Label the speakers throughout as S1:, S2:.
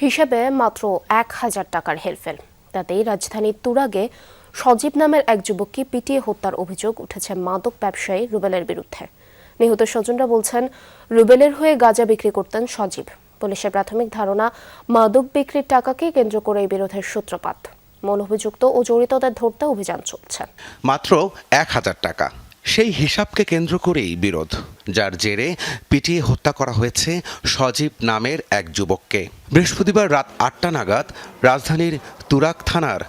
S1: হিসেবে মাত্র ১,০০০ টাকার হেরফের। তাতেই রাজধানীর তুরাগে সজীব নামের এক যুবককে পিটিয়ে হত্যার অভিযোগ উঠেছে মাদক ব্যবসায়ী রুবেলের বিরুদ্ধে। নিহত স্বজনরা বলছেন, রুবেলের হয়ে গাঁজা বিক্রি করতেন সজীব। পুলিশের প্রাথমিক ধারণা, মাদক বিক্রির টাকাকে কেন্দ্র করে এই বিরোধের সূত্রপাত। মূল অভিযুক্ত ও জড়িতদের ধরতে অভিযান চলছে।
S2: মাত্র ১,০০০ টাকা, সেই হিসাবকে কেন্দ্র করেই বিরোধ, যার জেরে পিটিয়ে হত্যা করা হয়েছে সজীব নামের এক যুবককে। বৃহস্পতিবার রাত ৮টা নাগাদ রাজধানীর তুরাগ থানার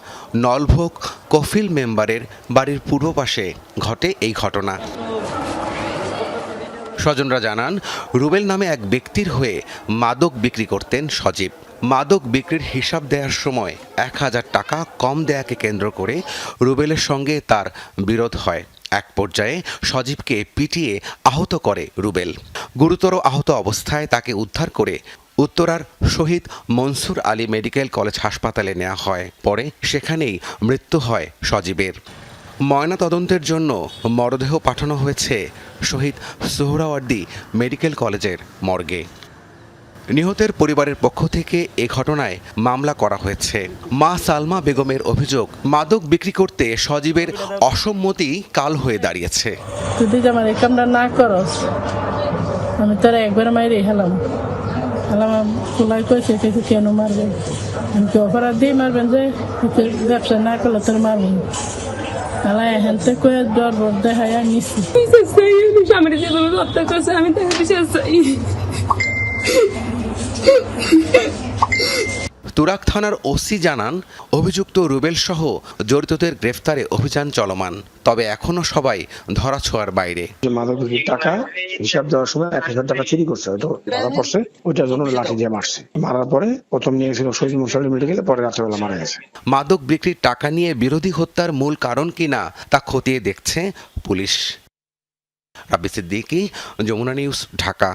S2: নলভোগ কফিল মেম্বারের বাড়ির পূর্ব পাশে ঘটে এই ঘটনা। স্বজনরা জানান, রুবেল নামে এক ব্যক্তির হয়ে মাদক বিক্রি করতেন সজীব। মাদক বিক্রির হিসাব দেওয়ার সময় ১,০০০ টাকা কম দেয়াকে কেন্দ্র করে রুবেলের সঙ্গে তার বিরোধ হয়। এক পর্যায়ে সজীবকে পিটিয়ে আহত করে রুবেল। গুরুতর আহত অবস্থায় তাকে উদ্ধার করে উত্তরার শহীদ মনসুর আলী মেডিকেল কলেজ হাসপাতালে নেওয়া হয়। পরে সেখানেই মৃত্যু হয় সজীবের। ময়নাতদন্তের জন্য মরদেহ পাঠানো হয়েছে শহীদ সোহরাওয়ার্দী মেডিকেল কলেজের মর্গে। নিহতের পরিবারের পক্ষ থেকে এ ঘটনায় মামলা করা হয়েছে। মা সালমা বেগমের অভিযোগ, মাদক বিক্রি করতে সজীবের অসম্মতি কাল হয়ে দাঁড়িয়েছে।
S3: যদি আমার এই কামটা না করস, আমি তোরা একবার মাইরে হেলাম খোলাই কইছে কেন মারবে, আমি কি অপরাধ দিয়ে মারবেন যে ব্যবসা না করলে তোর মারবেন। হেলতে কয়ে ডর বর দেখায় নিচ্ছি।
S4: আমার যেভাবে হত্যা করছে আমি তাকে বিশ্বাস চাই।
S2: তুরাগ থানার ওসি জানান, অভিযুক্ত রুবেল সহ জড়িতদের গ্রেফতারে অভিযান চলমান, তবে এখনো সবাই ধরাছোঁয়ার বাইরে।
S5: মাদক বিক্রির টাকা হিসাব দেওয়ার সময় ১,০০০ টাকা চুরি করছে, হয়তো ধরা পড়ছে, ওইটার জন্য লাঠি দিয়ে মারছে। মারার পরে প্রথম নিয়ে গেছিল শহীদ মনসুর আলী মেডিকেলে, পরে রাত্রেবেলা মারা গেছে।
S2: মাদক বিক্রির টাকা নিয়ে বিরোধী হত্যার মূল কারণ কিনা তা খতিয়ে দেখছে পুলিশ। রাব্বি সিদ্দিকী, যমুনা নিউজ, ঢাকা।